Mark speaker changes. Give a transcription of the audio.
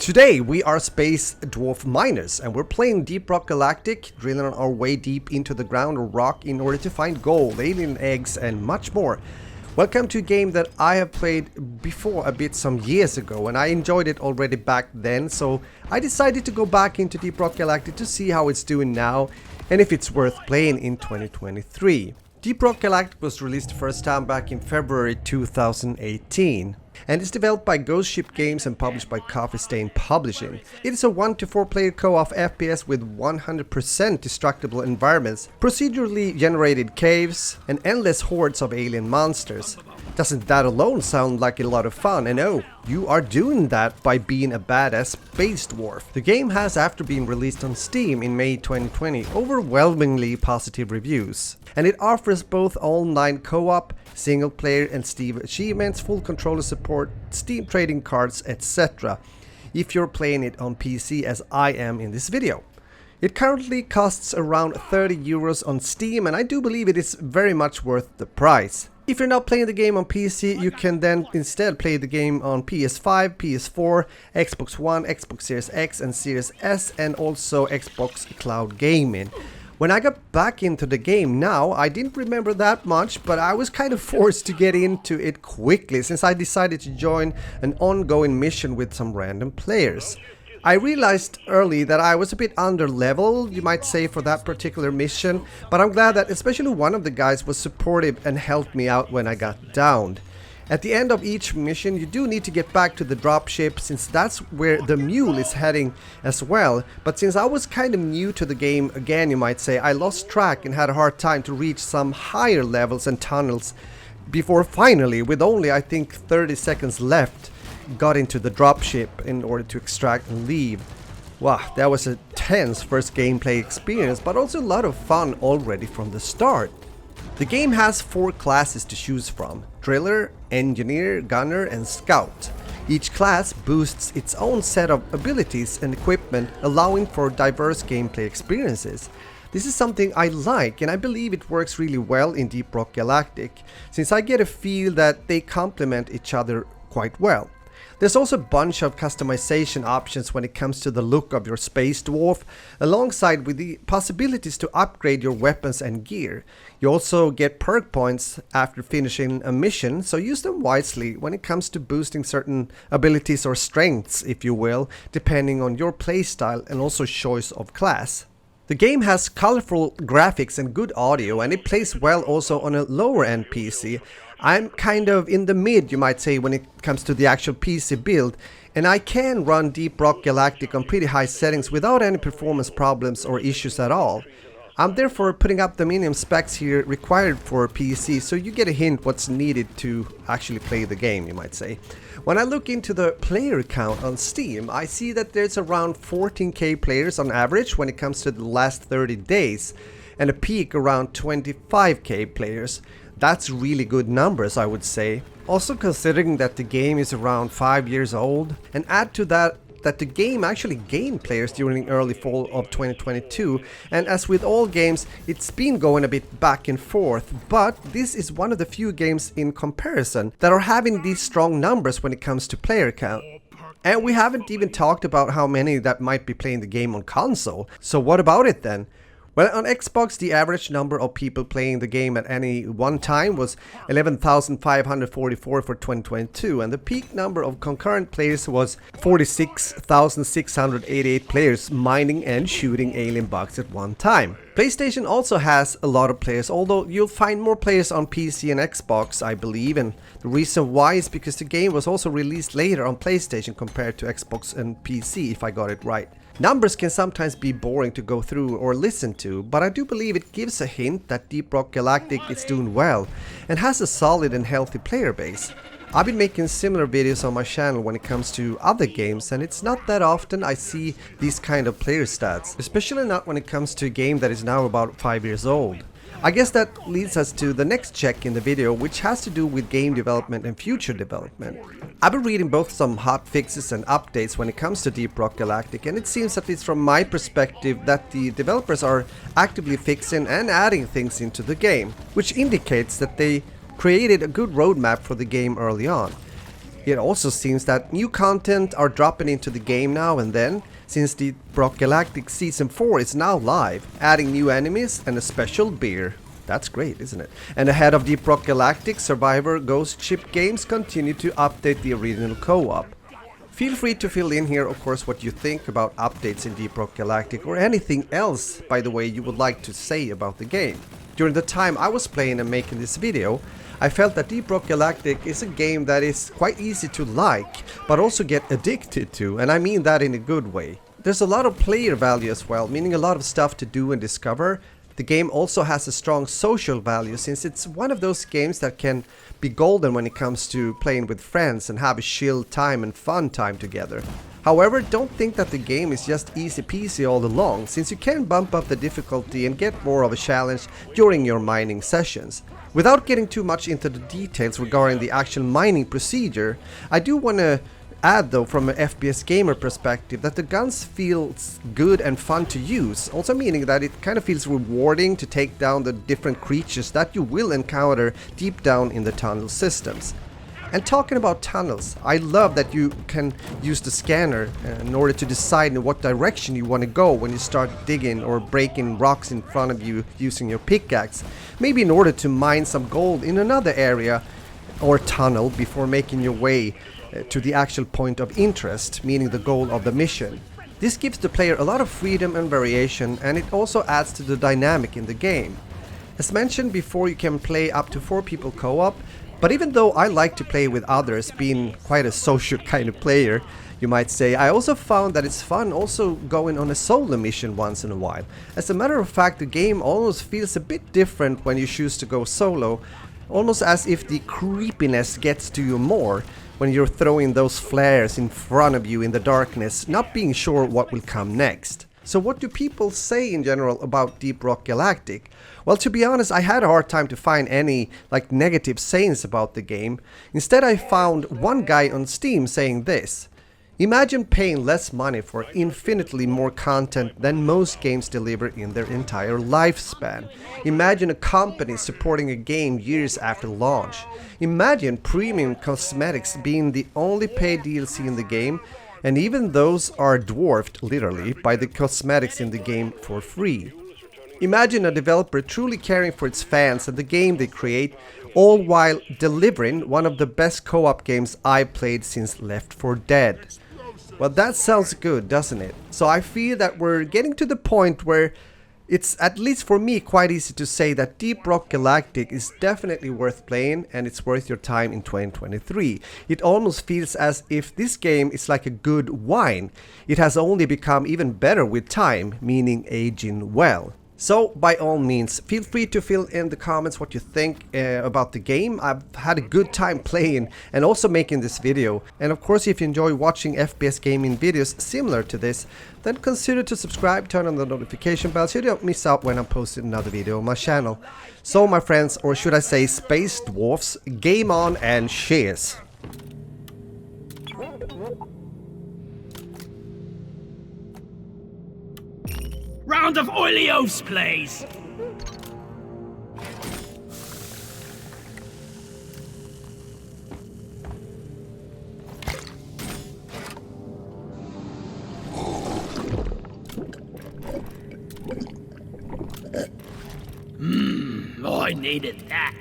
Speaker 1: Today we are space dwarf miners and we're playing Deep Rock Galactic, drilling our way deep into the ground or rock in order to find gold, alien eggs and much more. Welcome to a game that I have played before a bit some years ago and I enjoyed it already back then, so I decided to go back into Deep Rock Galactic to see how it's doing now and if it's worth playing in 2023. Deep Rock Galactic was released the first time back in February 2018 and is developed by Ghost Ship Games and published by Coffee Stain Publishing. It is a 1 to 4 player co-op FPS with 100% destructible environments, procedurally generated caves, and endless hordes of alien monsters. Doesn't that alone sound like a lot of fun? And oh, you are doing that by being a badass space dwarf. The game has, after being released on Steam in May 2020, overwhelmingly positive reviews. And it offers both online co-op, single player and Steam achievements, full controller support, Steam trading cards, etc. if you're playing it on PC as I am in this video. It currently costs around 30 euros on Steam and I do believe it is very much worth the price. If you're not playing the game on PC, you can then instead play the game on PS5, PS4, Xbox One, Xbox Series X and Series S and also Xbox Cloud Gaming. When I got back into the game now, I didn't remember that much, but I was kind of forced to get into it quickly since I decided to join an ongoing mission with some random players. I realized early that I was a bit under level, you might say, for that particular mission, but I'm glad that especially one of the guys was supportive and helped me out when I got downed. At the end of each mission you do need to get back to the dropship since that's where the mule is heading as well, but since I was kind of new to the game again, you might say, I lost track and had a hard time to reach some higher levels and tunnels before finally, with only I think 30 seconds left, got into the dropship in order to extract and leave. Wow, that was a tense first gameplay experience, but also a lot of fun already from the start. The game has 4 classes to choose from: Driller, Engineer, Gunner and Scout. Each class boosts its own set of abilities and equipment, allowing for diverse gameplay experiences. This is something I like and I believe it works really well in Deep Rock Galactic, since I get a feel that they complement each other quite well. There's also a bunch of customization options when it comes to the look of your space dwarf, alongside with the possibilities to upgrade your weapons and gear. You also get perk points after finishing a mission, so use them wisely when it comes to boosting certain abilities or strengths, if you will, depending on your playstyle and also choice of class. The game has colorful graphics and good audio, and it plays well also on a lower end PC. I'm kind of in the mid, you might say, when it comes to the actual PC build, and I can run Deep Rock Galactic on pretty high settings without any performance problems or issues at all. I'm therefore putting up the minimum specs here required for PC, so you get a hint what's needed to actually play the game, you might say. When I look into the player count on Steam, I see that there's around 14k players on average when it comes to the last 30 days, and a peak around 25k players. That's really good numbers, I would say. Also considering that the game is around 5 years old, and add to that the game actually gained players during early fall of 2022, and as with all games, it's been going a bit back and forth, but this is one of the few games in comparison that are having these strong numbers when it comes to player count. And we haven't even talked about how many that might be playing the game on console. So what about it then? Well, on Xbox, the average number of people playing the game at any one time was 11,544 for 2022, and the peak number of concurrent players was 46,688 players mining and shooting alien bugs at one time. PlayStation also has a lot of players, although you'll find more players on PC and Xbox, I believe, and the reason why is because the game was also released later on PlayStation compared to Xbox and PC, if I got it right. Numbers can sometimes be boring to go through or listen to, but I do believe it gives a hint that Deep Rock Galactic is doing well and has a solid and healthy player base. I've been making similar videos on my channel when it comes to other games, and it's not that often I see these kind of player stats, especially not when it comes to a game that is now about 5 years old. I guess that leads us to the next check in the video, which has to do with game development and future development. I've been reading both some hot fixes and updates when it comes to Deep Rock Galactic, and it seems, at least from my perspective, that the developers are actively fixing and adding things into the game, which indicates that they created a good roadmap for the game early on. It also seems that new content are dropping into the game now and then, since Deep Rock Galactic Season 4 is now live, adding new enemies and a special beer. That's great, isn't it? And ahead of Deep Rock Galactic, Survivor Ghost Ship Games continue to update the original co-op. Feel free to fill in here, of course, what you think about updates in Deep Rock Galactic or anything else, by the way, you would like to say about the game. During the time I was playing and making this video, I felt that Deep Rock Galactic is a game that is quite easy to like, but also get addicted to, and I mean that in a good way. There's a lot of player value as well, meaning a lot of stuff to do and discover. The game also has a strong social value, since it's one of those games that can be golden when it comes to playing with friends and have a chill time and fun time together. However, don't think that the game is just easy peasy all along, since you can bump up the difficulty and get more of a challenge during your mining sessions. Without getting too much into the details regarding the actual mining procedure, I do want to add though, from an FPS gamer perspective, that the guns feels good and fun to use, also meaning that it kind of feels rewarding to take down the different creatures that you will encounter deep down in the tunnel systems. And talking about tunnels, I love that you can use the scanner in order to decide in what direction you want to go when you start digging or breaking rocks in front of you using your pickaxe, maybe in order to mine some gold in another area or tunnel before making your way to the actual point of interest, meaning the goal of the mission. This gives the player a lot of freedom and variation, and it also adds to the dynamic in the game. As mentioned before, you can play up to 4 people co-op, but even though I like to play with others, being quite a social kind of player, you might say, I also found that it's fun also going on a solo mission once in a while. As a matter of fact, the game almost feels a bit different when you choose to go solo, almost as if the creepiness gets to you more when you're throwing those flares in front of you in the darkness, not being sure what will come next. So what do people say in general about Deep Rock Galactic? Well, to be honest, I had a hard time to find any negative sayings about the game. Instead, I found one guy on Steam saying this: imagine paying less money for infinitely more content than most games deliver in their entire lifespan. Imagine a company supporting a game years after launch. Imagine premium cosmetics being the only paid DLC in the game, and even those are dwarfed, literally, by the cosmetics in the game for free. Imagine a developer truly caring for its fans and the game they create, all while delivering one of the best co-op games I've played since Left 4 Dead. Well, that sounds good, doesn't it? So I feel that we're getting to the point where it's, at least for me, quite easy to say that Deep Rock Galactic is definitely worth playing, and it's worth your time in 2023. It almost feels as if this game is like a good wine. It has only become even better with time, meaning aging well. So, by all means, feel free to fill in the comments what you think about the game. I've had a good time playing and also making this video. And of course, if you enjoy watching FPS gaming videos similar to this, then consider to subscribe, turn on the notification bell so you don't miss out when I'm posting another video on my channel. So, my friends, or should I say space dwarfs, game on and cheers!
Speaker 2: Round of oilios, please! I needed that.